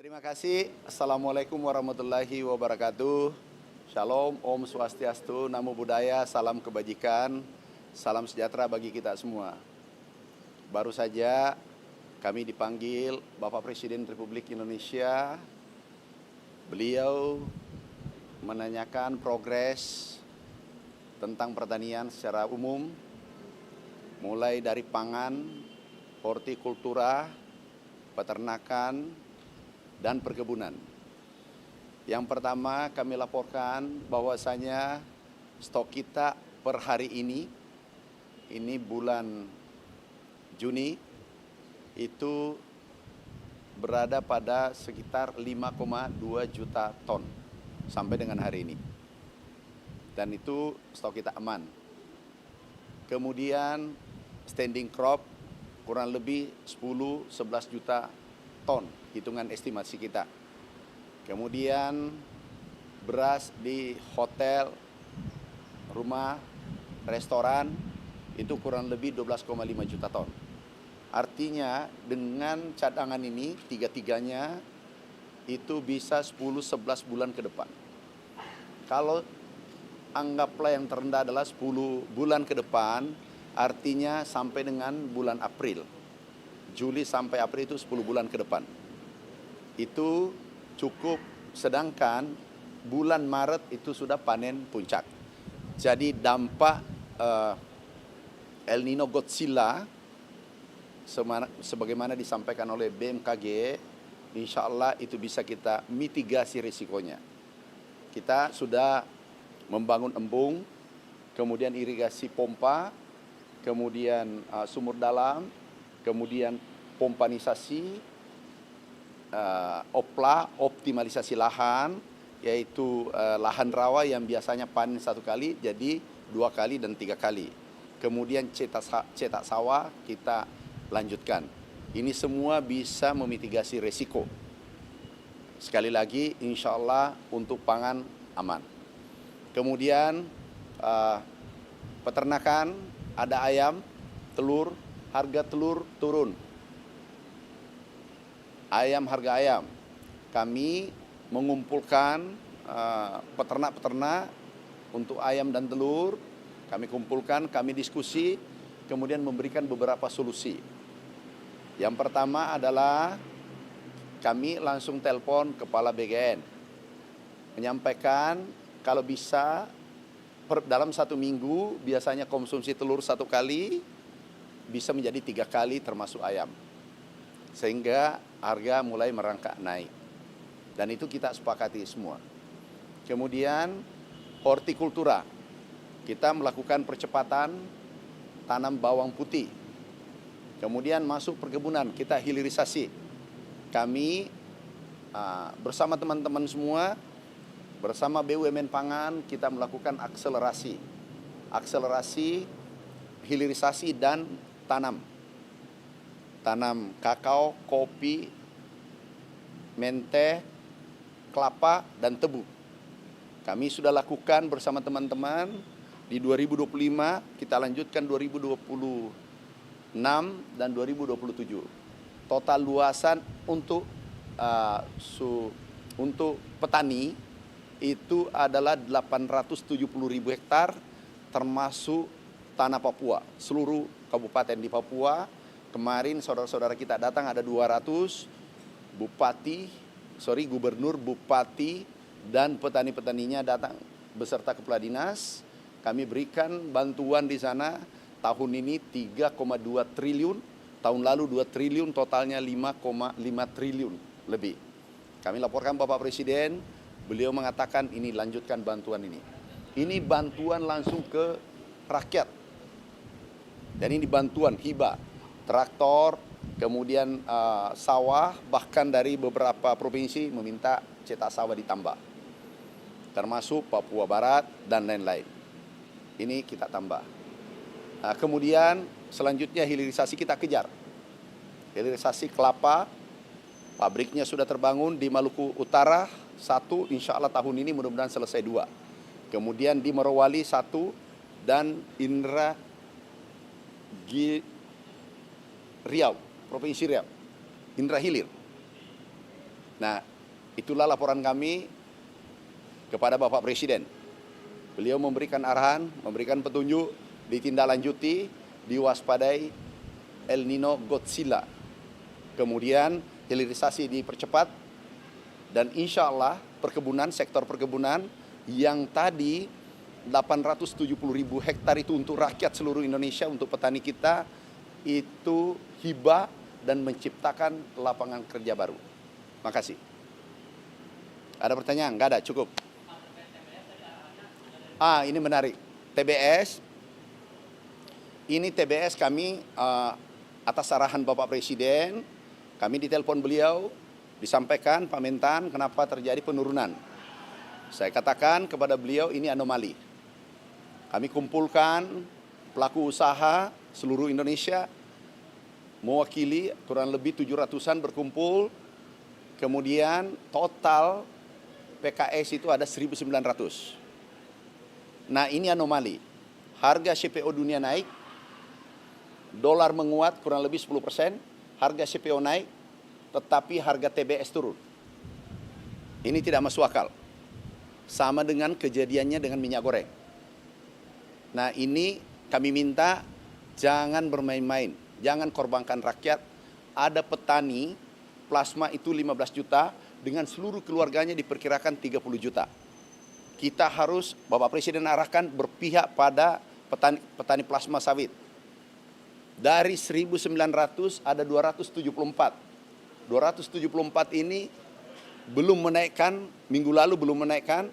Terima kasih. Assalamualaikum warahmatullahi wabarakatuh. Shalom, Om Swastiastu, Namo Buddhaya, salam kebajikan, salam sejahtera bagi kita semua. Baru saja kami dipanggil Bapak Presiden Republik Indonesia. Beliau menanyakan progres tentang pertanian secara umum, mulai dari pangan, hortikultura, peternakan, dan perkebunan. Yang pertama kami laporkan bahwasanya stok kita per hari ini bulan Juni, itu berada pada sekitar 5,2 juta ton sampai dengan hari ini. Dan itu stok kita aman. Kemudian standing crop kurang lebih 10-11 juta ton, hitungan estimasi kita. Kemudian beras di hotel, rumah, restoran itu kurang lebih 12,5 juta ton. Artinya dengan cadangan ini tiga-tiganya itu bisa 10-11 bulan ke depan. Kalau anggaplah yang terendah adalah 10 bulan ke depan, artinya sampai dengan bulan April. Juli sampai April itu 10 bulan ke depan. Itu cukup, sedangkan bulan Maret itu sudah panen puncak. Jadi dampak El Nino Godzilla sebagaimana disampaikan oleh BMKG, insya Allah itu bisa kita mitigasi risikonya. Kita sudah membangun embung, kemudian irigasi pompa, kemudian sumur dalam, kemudian pompanisasi, optimalisasi lahan, yaitu lahan rawa yang biasanya panen 1 kali jadi 2 kali dan 3 kali. Kemudian cetak sawah kita lanjutkan. Ini semua bisa memitigasi resiko. Sekali lagi, insya Allah untuk pangan aman. Kemudian peternakan, ada ayam, telur, harga telur turun. Harga ayam. Kami mengumpulkan peternak-peternak untuk ayam dan telur. Kami kumpulkan, kami diskusi, kemudian memberikan beberapa solusi. Yang pertama adalah kami langsung telepon kepala BGN. Menyampaikan kalau bisa dalam 1 minggu biasanya konsumsi telur 1 kali, bisa menjadi 3 kali termasuk ayam. Sehingga harga mulai merangkak naik. Dan itu kita sepakati semua. Kemudian hortikultura. Kita melakukan percepatan tanam bawang putih. Kemudian masuk perkebunan, kita hilirisasi. Kami bersama teman-teman semua, bersama BUMN Pangan, kita melakukan akselerasi hilirisasi dan tanam kakao, kopi, menteh, kelapa, dan tebu. Kami sudah lakukan bersama teman-teman di 2025, kita lanjutkan 2026 dan 2027. Total luasan untuk petani itu adalah 870.000 hektar, termasuk tanah Papua, seluruh kabupaten di Papua. Kemarin saudara-saudara kita datang, ada 200 gubernur, bupati, dan petani-petaninya datang beserta kepala dinas. Kami berikan bantuan di sana tahun ini 3,2 triliun, tahun lalu 2 triliun, totalnya 5,5 triliun lebih. Kami laporkan Bapak Presiden, beliau mengatakan ini lanjutkan bantuan ini. Ini bantuan langsung ke rakyat. Dan ini bantuan hibah, traktor, kemudian sawah, bahkan dari beberapa provinsi meminta cetak sawah ditambah. Termasuk Papua Barat dan lain-lain. Ini kita tambah. Kemudian selanjutnya hilirisasi kita kejar. Hilirisasi kelapa, pabriknya sudah terbangun di Maluku Utara 1, insya Allah tahun ini mudah-mudahan selesai 2. Kemudian di Morowali 1 dan Riau, Provinsi Riau, Indra Hilir. Nah, itulah laporan kami kepada Bapak Presiden. Beliau memberikan arahan, memberikan petunjuk, ditindaklanjuti, diwaspadai El Nino Godzilla. Kemudian hilirisasi dipercepat, dan insya Allah perkebunan, sektor perkebunan yang tadi 870.000 hektar itu untuk rakyat seluruh Indonesia, untuk petani kita, itu hibah dan menciptakan lapangan kerja baru. Makasih. Ada pertanyaan? Nggak ada, cukup. Ini menarik. TBS, ini TBS kami atas arahan Bapak Presiden, kami ditelepon beliau, disampaikan Pak Mentan kenapa terjadi penurunan. Saya katakan kepada beliau ini anomali. Kami kumpulkan pelaku usaha seluruh Indonesia, mewakili kurang lebih 700-an berkumpul, kemudian total PKS itu ada 1.900. Nah, ini anomali. Harga CPO dunia naik, dolar menguat kurang lebih 10%, harga CPO naik, tetapi harga TBS turun. Ini tidak masuk akal. Sama dengan kejadiannya dengan minyak goreng. Nah, ini kami minta jangan bermain-main, jangan korbankan rakyat. Ada petani plasma itu 15 juta, dengan seluruh keluarganya diperkirakan 30 juta. Kita harus, Bapak Presiden arahkan berpihak pada petani plasma sawit. Dari 1.900 ada 274. 274 ini belum menaikkan, minggu lalu belum menaikkan,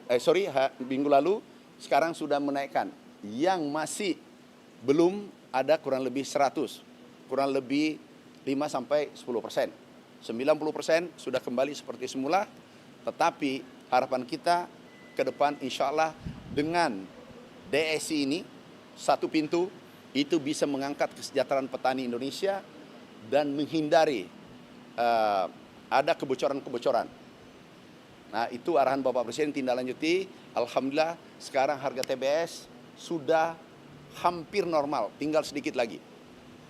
minggu lalu sekarang sudah menaikkan. Yang masih belum ada kurang lebih 100, kurang lebih 5-10%. 90% sudah kembali seperti semula, tetapi harapan kita ke depan insya Allah dengan DSI ini, satu pintu, itu bisa mengangkat kesejahteraan petani Indonesia dan menghindari ada kebocoran-kebocoran. Nah, itu arahan Bapak Presiden, tindaklanjuti. Alhamdulillah sekarang harga TBS sudah hampir normal, tinggal sedikit lagi.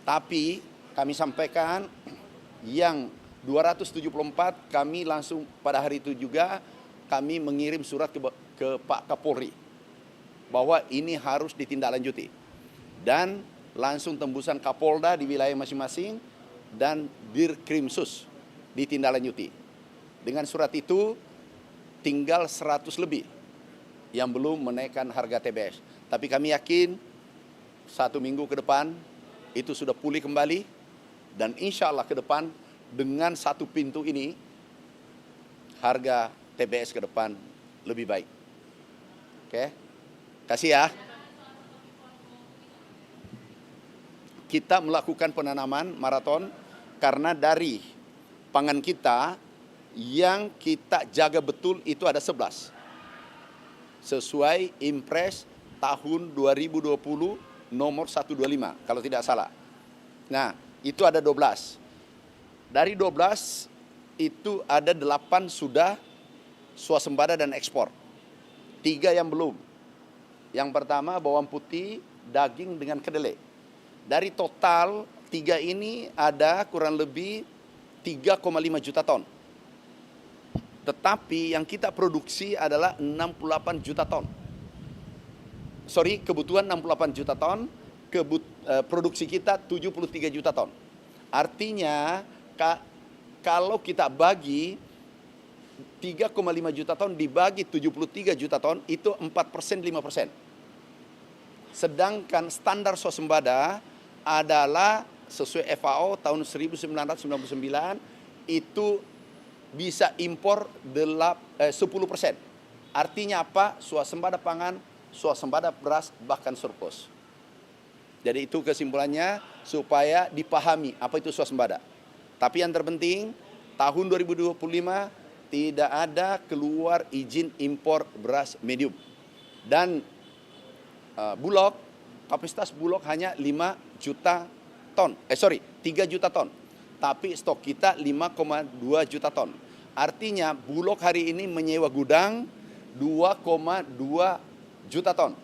Tapi kami sampaikan yang 274 kami langsung pada hari itu juga kami mengirim surat ke Pak Kapolri bahwa ini harus ditindaklanjuti. Dan langsung tembusan Kapolda di wilayah masing-masing dan Dirkrimsus ditindaklanjuti. Dengan surat itu tinggal 100 lebih yang belum menaikkan harga TBS. Tapi kami yakin 1 minggu ke depan itu sudah pulih kembali, dan insya Allah ke depan dengan satu pintu ini harga TBS ke depan lebih baik. Oke, kasih ya. Kita melakukan penanaman maraton karena dari pangan kita yang kita jaga betul itu ada 11. Sesuai Impres tahun 2020 nomor 125 kalau tidak salah. Nah, itu ada 12. Dari 12 itu ada 8 sudah swasembada dan ekspor. 3 yang belum. Yang pertama bawang putih, daging dengan kedelai. Dari total 3 ini ada kurang lebih 3,5 juta ton. Tetapi yang kita produksi adalah 68 juta ton. Kebutuhan 68 juta ton, produksi kita 73 juta ton. Artinya kalau kita bagi 3,5 juta ton dibagi 73 juta ton itu 4%, 5%. Sedangkan standar swasembada adalah sesuai FAO tahun 1999 itu bisa impor 10%. Artinya apa? Swasembada pangan, swasembada beras, bahkan surplus. Jadi itu kesimpulannya supaya dipahami apa itu swasembada. Tapi yang terpenting tahun 2025 tidak ada keluar izin impor beras medium. Dan Bulog, kapasitas Bulog hanya 3 juta ton. Tapi stok kita 5,2 juta ton. Artinya Bulog hari ini menyewa gudang 2,2 juta ton.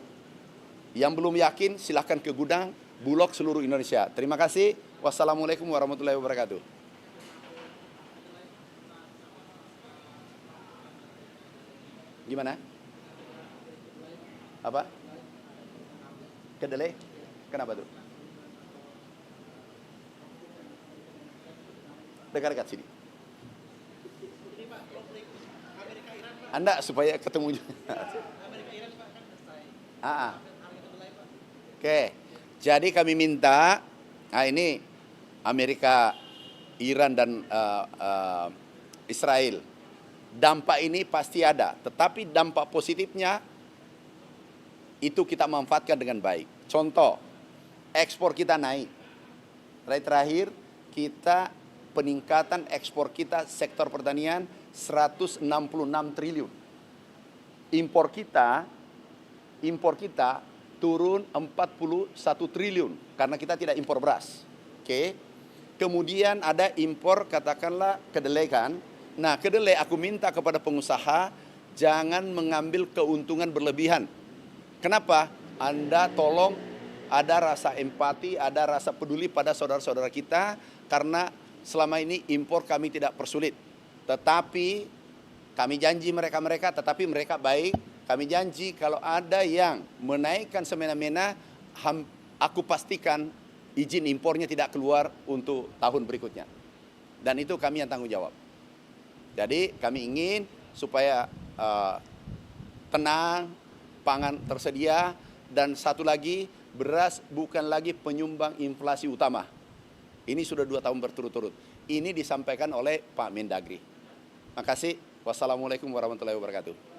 Yang belum yakin silahkan ke gudang Bulog seluruh Indonesia. Terima kasih. Wassalamualaikum warahmatullahi wabarakatuh. Gimana? Apa? Kedelai? Kenapa tuh? Dekat-dekat sini. Anda supaya ketemu juga. Oke, jadi kami minta, ini Amerika, Iran dan Israel. Dampak ini pasti ada, tetapi dampak positifnya itu kita manfaatkan dengan baik. Contoh, ekspor kita naik. Terakhir kita peningkatan ekspor kita sektor pertanian 166 triliun. Impor kita turun 41 triliun karena kita tidak impor beras. Oke. Kemudian ada impor katakanlah kedelai kan. Nah, kedelai aku minta kepada pengusaha jangan mengambil keuntungan berlebihan. Kenapa? Anda tolong ada rasa empati, ada rasa peduli pada saudara-saudara kita karena selama ini impor kami tidak persulit. Tetapi kami janji mereka tetapi mereka baik. Kami janji kalau ada yang menaikkan semena-mena, aku pastikan izin impornya tidak keluar untuk tahun berikutnya. Dan itu kami yang tanggung jawab. Jadi kami ingin supaya tenang, pangan tersedia, dan satu lagi, beras bukan lagi penyumbang inflasi utama. Ini sudah 2 tahun berturut-turut. Ini disampaikan oleh Pak Mendagri. Terima kasih. Wassalamualaikum warahmatullahi wabarakatuh.